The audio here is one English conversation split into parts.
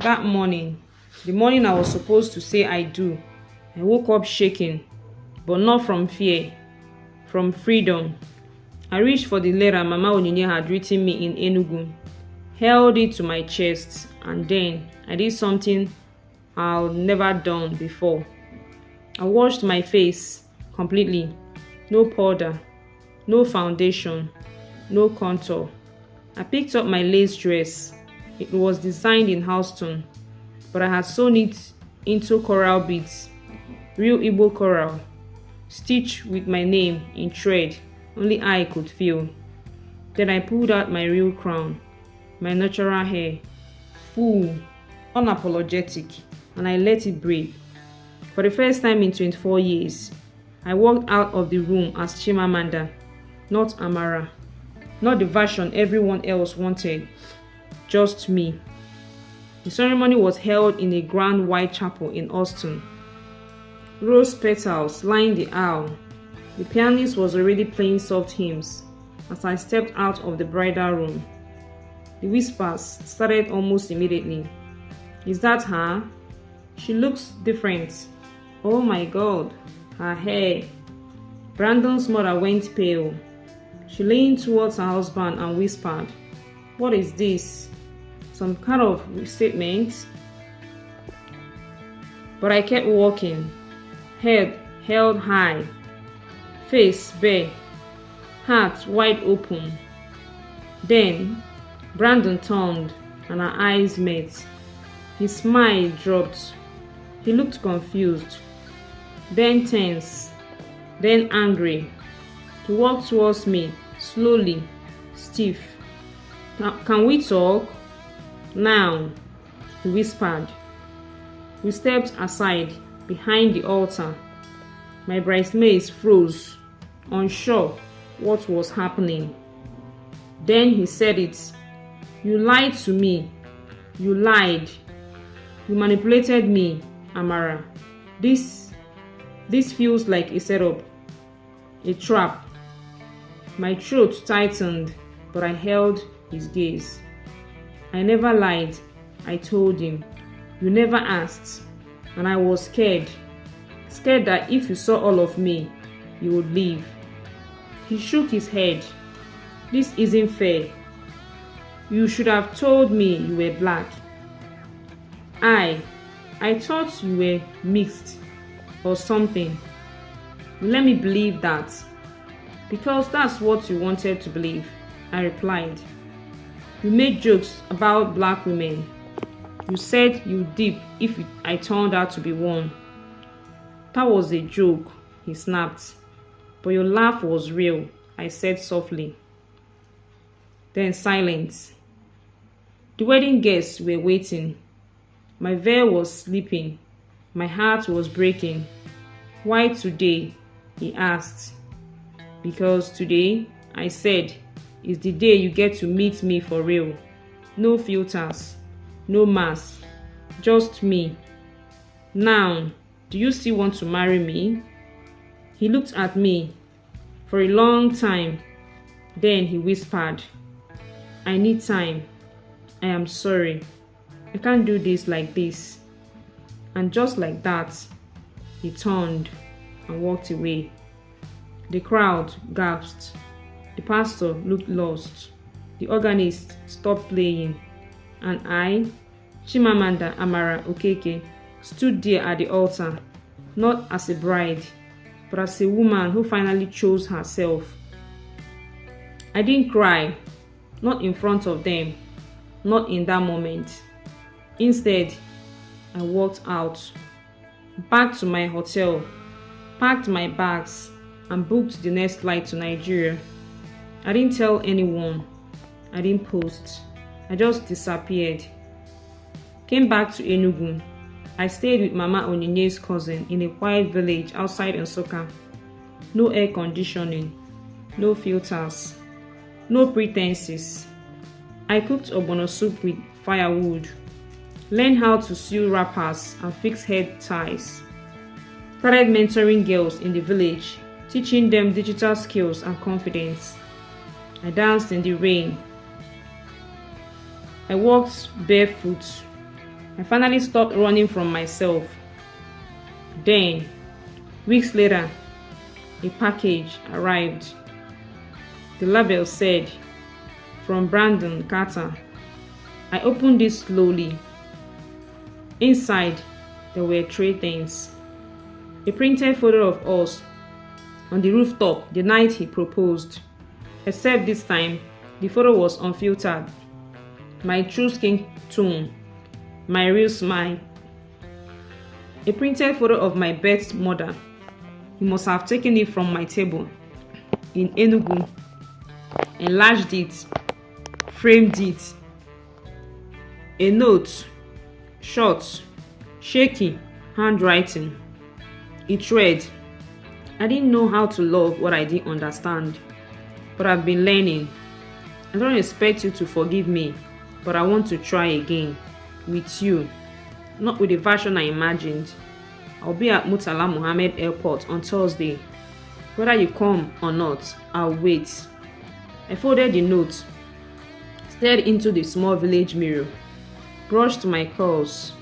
That morning, the morning I was supposed to say I do, I woke up shaking, but not from fear, from freedom. I reached for the letter Mama Onyinye had written me in Enugu, held it to my chest, and then I did something I've never done before. I washed my face completely. No powder, no foundation, no contour. I picked up my lace dress. It was designed in Houston, but I had sewn it into coral beads, real Igbo coral, stitched with my name in thread only I could feel. Then I pulled out my real crown, my natural hair, full, unapologetic, and I let it breathe. For the first time in 24 years, I walked out of the room as Chimamanda, not Amara, not the version everyone else wanted, just me. The ceremony was held in a grand white chapel in Austin. Rose petals lined the aisle. The pianist was already playing soft hymns as I stepped out of the bridal room. The whispers started almost immediately. Is that her? She looks different. Oh my God, her hair. Brandon's mother went pale. She leaned towards her husband and whispered, "What is this? Some kind of statement?" But I kept walking, head held high, face bare, heart wide open. Then Brandon turned and our eyes met. His smile dropped. He looked confused, then tense, then angry. He walked towards me, slowly, stiff. Can we talk? Now, he whispered. We stepped aside, behind the altar. My bridesmaids froze, unsure what was happening. Then he said it. You lied to me. You lied. You manipulated me, Amara. This feels like a setup, a trap. My throat tightened, but I held his gaze. I never lied, I told him. You never asked, and I was scared. Scared that if you saw all of me, you would leave. He shook his head. This isn't fair. You should have told me you were black. I thought you were mixed or something. Let me believe that. Because that's what you wanted to believe, I replied. You made jokes about black women. You said you'd dip if I turned out to be one. That was a joke, he snapped. But your laugh was real, I said softly. Then silence. The wedding guests were waiting. My veil was slipping. My heart was breaking. Why today? He asked. Because today, I said, is the day you get to meet me for real. No filters, no mask, just me. Now, do you still want to marry me? He looked at me for a long time. Then he whispered, I need time. I am sorry. I can't do this like this. And just like that, he turned and walked away. The crowd gasped. The pastor looked lost. The organist stopped playing. And I, Chimamanda Amara Okeke, stood there at the altar, not as a bride, but as a woman who finally chose herself. I didn't cry, not in front of them, not in that moment. Instead, I walked out, back to my hotel, packed my bags, and booked the next flight to Nigeria. I didn't tell anyone. I didn't post. I just disappeared. Came back to Enugu. I stayed with Mama Onyinye's cousin in a quiet village outside Nsukka. No air conditioning, no filters, no pretenses. I cooked ogbono soup with firewood, learned how to sew wrappers and fix head ties. Started mentoring girls in the village, teaching them digital skills and confidence. I danced in the rain. I walked barefoot. I finally stopped running from myself. Then, weeks later, a package arrived. The label said, "From Brandon Carter." I opened it slowly. Inside, there were three things. A printed photo of us on the rooftop the night he proposed. Except this time, the photo was unfiltered. My true skin tone, my real smile. A printed photo of my birth mother. He must have taken it from my table in Enugu, enlarged it, framed it. A note, short, shaky, handwriting. It read, "I didn't know how to love what I didn't understand, but I've been learning. I don't expect you to forgive me, but I want to try again. With you. Not with the version I imagined. I'll be at Murtala Mohammed Airport on Thursday. Whether you come or not, I'll wait." I folded the note, stared into the small village mirror, brushed my curls,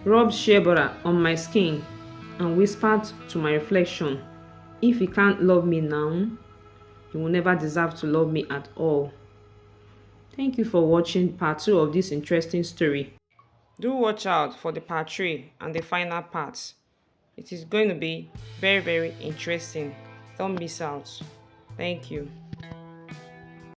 rubbed shea butter on my skin, and whispered to my reflection, "If he can't love me now, he will never deserve to love me at all." Thank you for watching part 2 of this interesting story. Do watch out for the part 3 and the final part. It is going to be very, very interesting. Don't miss out. Thank you.